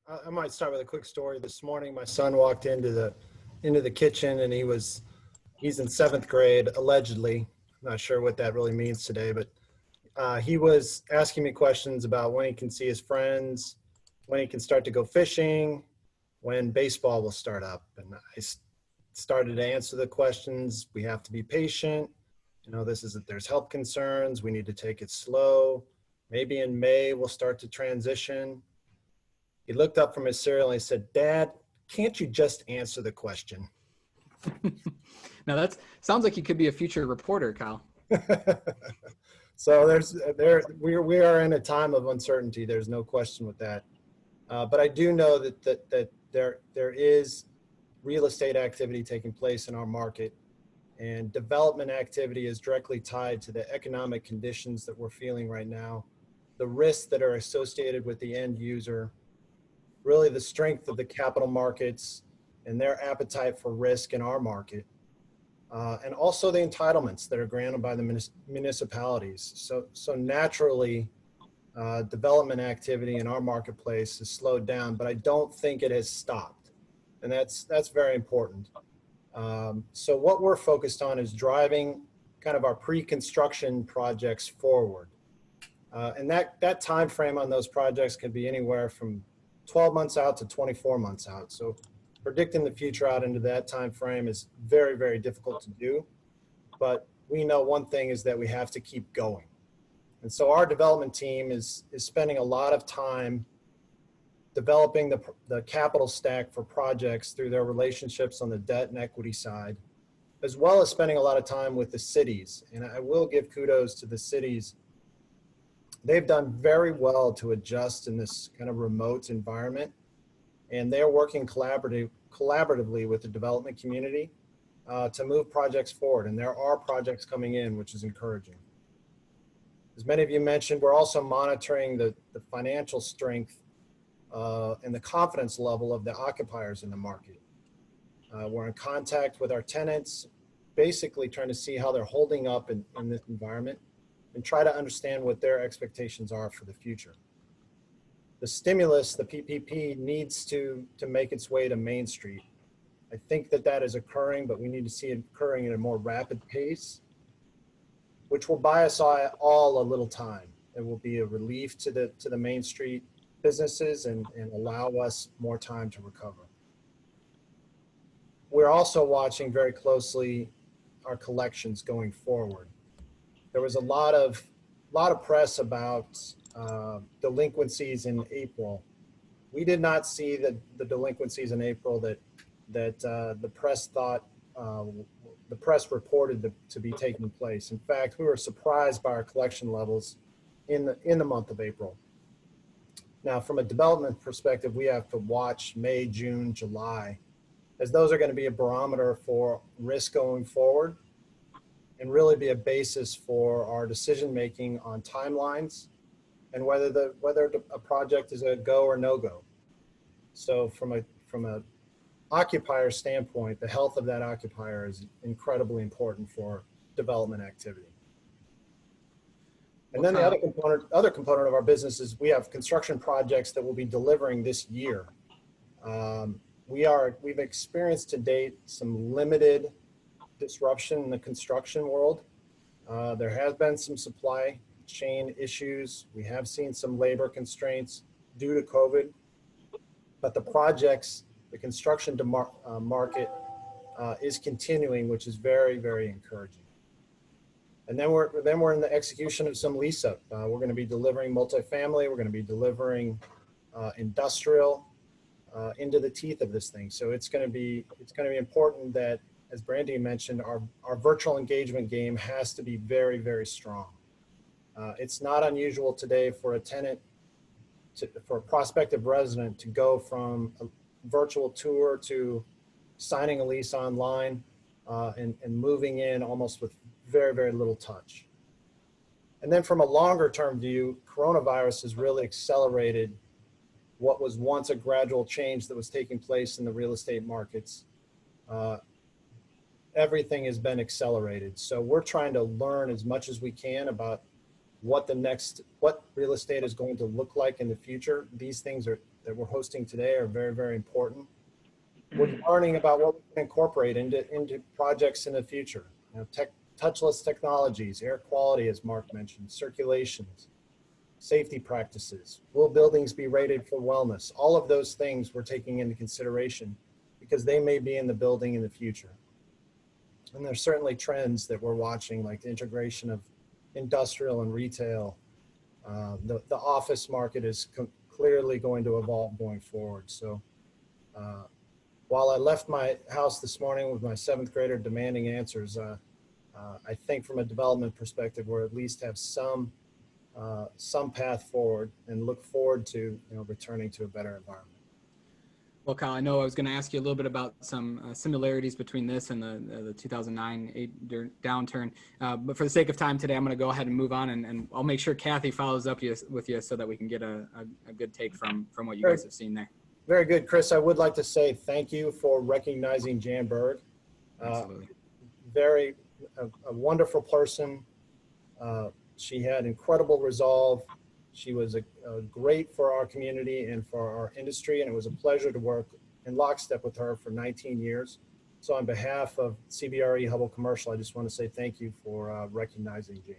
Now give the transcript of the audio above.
I might start with a quick story. This morning, my son walked into the kitchen, and he's in seventh grade, allegedly. I'm not sure what that really means today, but he was asking me questions about when he can see his friends, when he can start to go fishing, when baseball will start up. And started to answer the questions. We have to be patient. There's health concerns. We need to take it slow. Maybe in May, we'll start to transition. He looked up from his cereal and he said, "Dad, can't you just answer the question?" Now that sounds like you could be a future reporter, Kyle. So we are in a time of uncertainty. There's no question with that. But I do know that there is real estate activity taking place in our market, and development activity is directly tied to the economic conditions that we're feeling right now, the risks that are associated with the end user, really the strength of the capital markets and their appetite for risk in our market, and also the entitlements that are granted by the municipalities. So naturally, development activity in our marketplace has slowed down, but I don't think it has stopped, and that's very important. So what we're focused on is driving kind of our pre-construction projects forward, and that time frame on those projects can be anywhere from 12 months out to 24 months out. So predicting the future out into that time frame is very, very difficult to do. But we know one thing is that we have to keep going. And so our development team is spending a lot of time developing the capital stack for projects through their relationships on the debt and equity side, as well as spending a lot of time with the cities. And I will give kudos to the cities. They've done very well to adjust in this kind of remote environment, and they're working collaboratively with the development community to move projects forward. And there are projects coming in, which is encouraging. As many of you mentioned, we're also monitoring the financial strength and the confidence level of the occupiers in the market. We're in contact with our tenants, basically trying to see how they're holding up in this environment, and try to understand what their expectations are for the future. The stimulus, the PPP, needs to make its way to Main Street. I think that is occurring, but we need to see it occurring at a more rapid pace, which will buy us all a little time. It will be a relief to the Main Street businesses and allow us more time to recover. We're also watching very closely our collections going forward. There was a lot of press about delinquencies in April. We did not see the delinquencies in April that the press thought the press reported to be taking place. In fact, we were surprised by our collection levels in the month of April. Now, from a development perspective, we have to watch May, June, July, as those are going to be a barometer for risk going forward, and really be a basis for our decision making on timelines and whether a project is a go or no go. So from a occupier standpoint, the health of that occupier is incredibly important for development activity. And then the other component of our business is we have construction projects that we'll be delivering this year. We've experienced to date some limited disruption in the construction world. There has been some supply chain issues. We have seen some labor constraints due to COVID, but the construction market is continuing, which is very, very encouraging. And then we're in the execution of some lease up. We're going to be delivering multifamily. We're going to be delivering industrial into the teeth of this thing. So it's going to be important that, as Brandy mentioned, our virtual engagement game has to be very, very strong. It's not unusual today for a tenant, for a prospective resident to go from a virtual tour to signing a lease online and moving in almost with very, very little touch. And then from a longer term view, coronavirus has really accelerated what was once a gradual change that was taking place in the real estate markets. Everything has been accelerated. So we're trying to learn as much as we can about what real estate is going to look like in the future. These things that we're hosting today are very, very important. We're learning about what we can incorporate into projects in the future. You know, touchless technologies, air quality, as Mark mentioned, circulations, safety practices. Will buildings be rated for wellness? All of those things we're taking into consideration because they may be in the building in the future. And there's certainly trends that we're watching, like the integration of industrial and retail. The office market is clearly going to evolve going forward. So while I left my house this morning with my 7th grader demanding answers, I think from a development perspective, we'll at least have some path forward and look forward to returning to a better environment. Well, Kyle, I know I was going to ask you a little bit about some similarities between this and the 2009 downturn. But for the sake of time today, I'm going to go ahead and move on, and I'll make sure Kathy follows up with you so that we can get a good take from what you guys have seen there. Very good, Chris. I would like to say thank you for recognizing Jan Berg. Absolutely. A wonderful person. She had incredible resolve. She was great for our community and for our industry, and it was a pleasure to work in lockstep with her for 19 years. So on behalf of CBRE Hubble Commercial, I just want to say thank you for recognizing Jane.